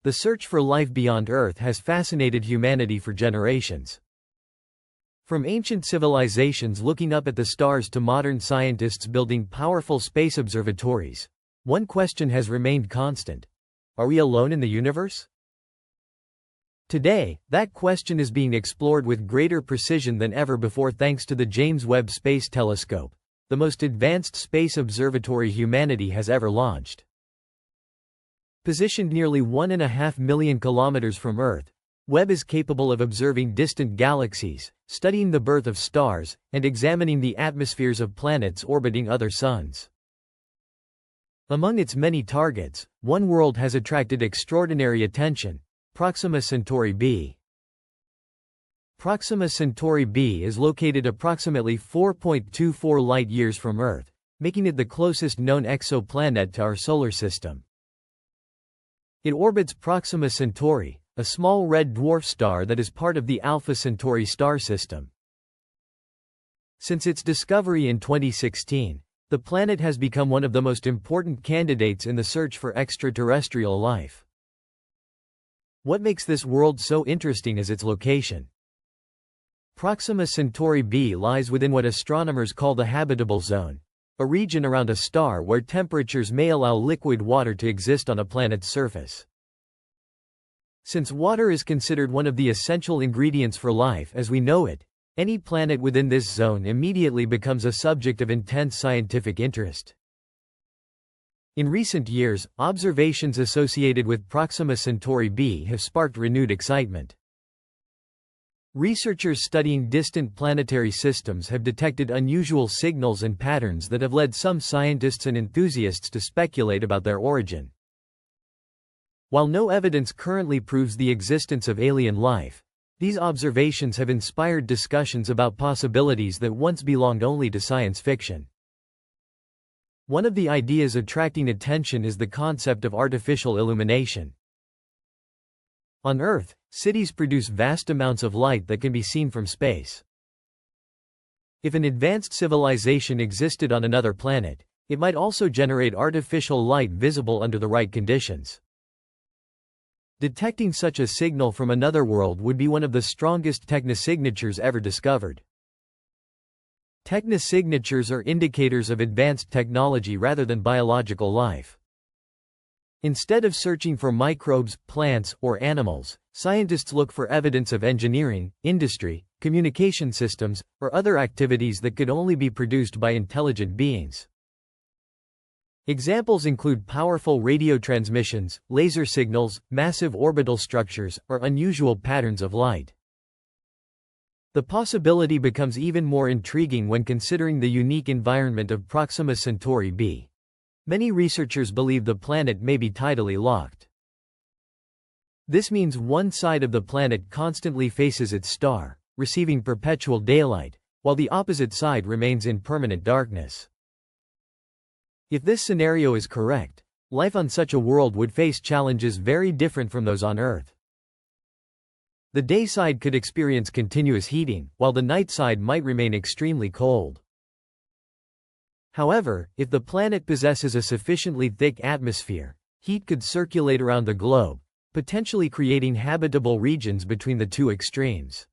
The search for life beyond Earth has fascinated humanity for generations. From ancient civilizations looking up at the stars to modern scientists building powerful space observatories, one question has remained constant: are we alone in the universe? Today, that question is being explored with greater precision than ever before thanks to the James Webb Space Telescope, the most advanced space observatory humanity has ever launched. Positioned nearly 1.5 million kilometers from Earth, Webb is capable of observing distant galaxies, studying the birth of stars, and examining the atmospheres of planets orbiting other suns. Among its many targets, one world has attracted extraordinary attention: Proxima Centauri b. Proxima Centauri b is located approximately 4.24 light-years from Earth, making it the closest known exoplanet to our solar system. It orbits Proxima Centauri, a small red dwarf star that is part of the Alpha Centauri star system. Since its discovery in 2016, the planet has become one of the most important candidates in the search for extraterrestrial life. What makes this world so interesting is its location. Proxima Centauri b lies within what astronomers call the habitable zone, a region around a star where temperatures may allow liquid water to exist on a planet's surface. Since water is considered one of the essential ingredients for life as we know it, any planet within this zone immediately becomes a subject of intense scientific interest. In recent years, observations associated with Proxima Centauri b have sparked renewed excitement. Researchers studying distant planetary systems have detected unusual signals and patterns that have led some scientists and enthusiasts to speculate about their origin. While no evidence currently proves the existence of alien life, these observations have inspired discussions about possibilities that once belonged only to science fiction. One of the ideas attracting attention is the concept of artificial illumination. On Earth, cities produce vast amounts of light that can be seen from space. If an advanced civilization existed on another planet, it might also generate artificial light visible under the right conditions. Detecting such a signal from another world would be one of the strongest technosignatures ever discovered. Technosignatures are indicators of advanced technology rather than biological life. Instead of searching for microbes, plants, or animals, scientists look for evidence of engineering, industry, communication systems, or other activities that could only be produced by intelligent beings. Examples include powerful radio transmissions, laser signals, massive orbital structures, or unusual patterns of light. The possibility becomes even more intriguing when considering the unique environment of Proxima Centauri b. Many researchers believe the planet may be tidally locked. This means one side of the planet constantly faces its star, receiving perpetual daylight, while the opposite side remains in permanent darkness. If this scenario is correct, life on such a world would face challenges very different from those on Earth. The day side could experience continuous heating, while the night side might remain extremely cold. However, if the planet possesses a sufficiently thick atmosphere, heat could circulate around the globe, potentially creating habitable regions between the two extremes.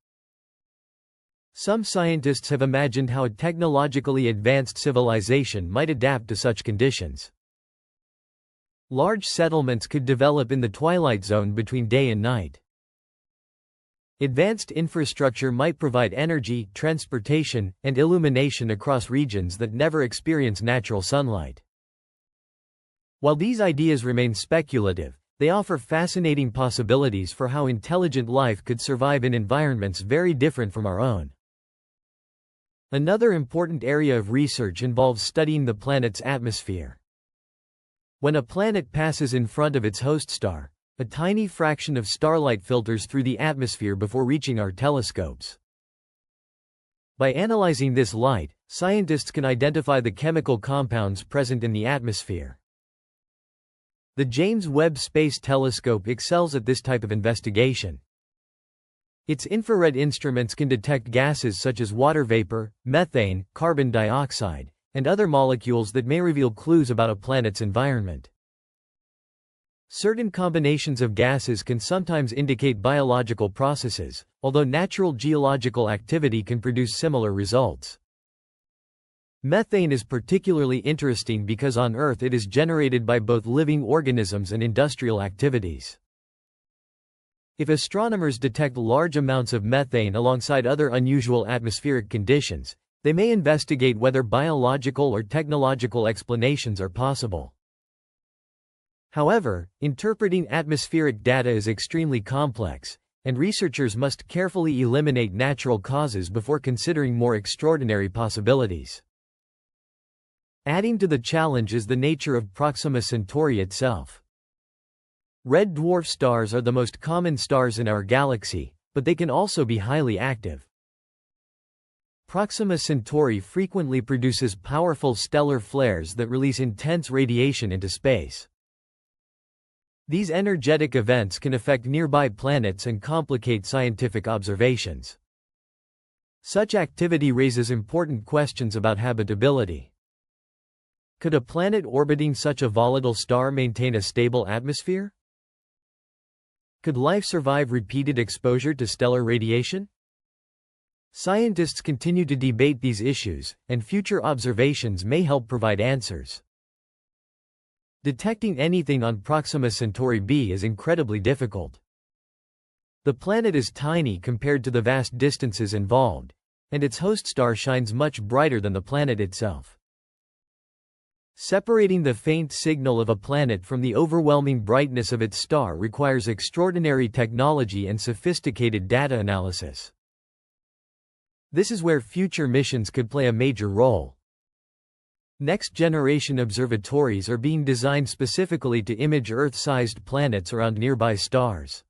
Some scientists have imagined how a technologically advanced civilization might adapt to such conditions. Large settlements could develop in the twilight zone between day and night. Advanced infrastructure might provide energy, transportation, and illumination across regions that never experience natural sunlight. While these ideas remain speculative, they offer fascinating possibilities for how intelligent life could survive in environments very different from our own. Another important area of research involves studying the planet's atmosphere. When a planet passes in front of its host star, a tiny fraction of starlight filters through the atmosphere before reaching our telescopes. By analyzing this light, scientists can identify the chemical compounds present in the atmosphere. The James Webb Space Telescope excels at this type of investigation. Its infrared instruments can detect gases such as water vapor, methane, carbon dioxide, and other molecules that may reveal clues about a planet's environment. Certain combinations of gases can sometimes indicate biological processes, although natural geological activity can produce similar results. Methane is particularly interesting because on Earth it is generated by both living organisms and industrial activities. If astronomers detect large amounts of methane alongside other unusual atmospheric conditions, they may investigate whether biological or technological explanations are possible. However, interpreting atmospheric data is extremely complex, and researchers must carefully eliminate natural causes before considering more extraordinary possibilities. Adding to the challenge is the nature of Proxima Centauri itself. Red dwarf stars are the most common stars in our galaxy, but they can also be highly active. Proxima Centauri frequently produces powerful stellar flares that release intense radiation into space. These energetic events can affect nearby planets and complicate scientific observations. Such activity raises important questions about habitability. Could a planet orbiting such a volatile star maintain a stable atmosphere? Could life survive repeated exposure to stellar radiation? Scientists continue to debate these issues, and future observations may help provide answers. Detecting anything on Proxima Centauri b is incredibly difficult. The planet is tiny compared to the vast distances involved, and its host star shines much brighter than the planet itself. Separating the faint signal of a planet from the overwhelming brightness of its star requires extraordinary technology and sophisticated data analysis. This is where future missions could play a major role. Next-generation observatories are being designed specifically to image Earth-sized planets around nearby stars.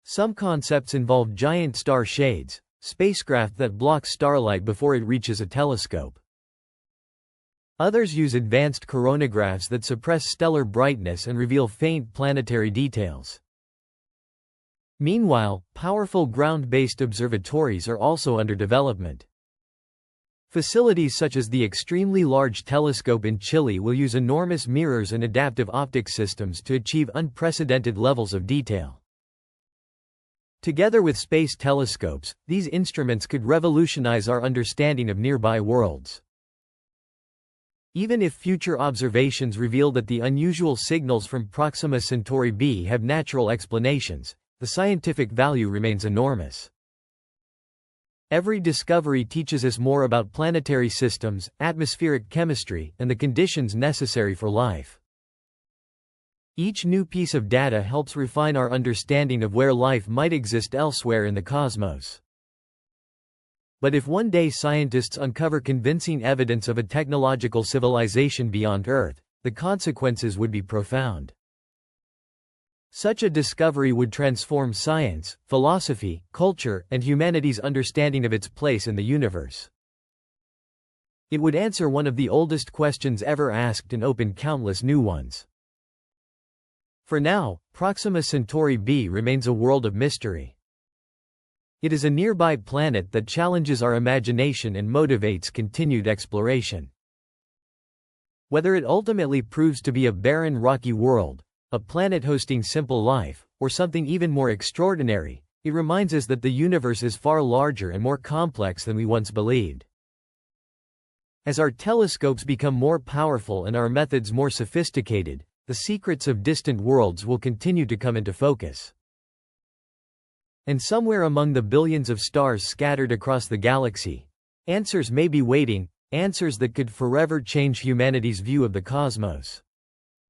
Some concepts involve giant star shades, spacecraft that block starlight before it reaches a telescope. Others use advanced coronagraphs that suppress stellar brightness and reveal faint planetary details. Meanwhile, powerful ground-based observatories are also under development. Facilities such as the extremely large telescope in Chile will use enormous mirrors and adaptive optics systems to achieve unprecedented levels of detail. Together with space telescopes, these instruments could revolutionize our understanding of nearby worlds. Even if future observations reveal that the unusual signals from Proxima Centauri b have natural explanations, the scientific value remains enormous. Every discovery teaches us more about planetary systems, atmospheric chemistry, and the conditions necessary for life. Each new piece of data helps refine our understanding of where life might exist elsewhere in the cosmos. But if one day scientists uncover convincing evidence of a technological civilization beyond Earth, the consequences would be profound. Such a discovery would transform science, philosophy, culture, and humanity's understanding of its place in the universe. It would answer one of the oldest questions ever asked and open countless new ones. For now, Proxima Centauri b remains a world of mystery. It is a nearby planet that challenges our imagination and motivates continued exploration. Whether it ultimately proves to be a barren rocky world, a planet hosting simple life, or something even more extraordinary, it reminds us that the universe is far larger and more complex than we once believed. As our telescopes become more powerful and our methods more sophisticated, the secrets of distant worlds will continue to come into focus. And somewhere among the billions of stars scattered across the galaxy, answers may be waiting, answers that could forever change humanity's view of the cosmos.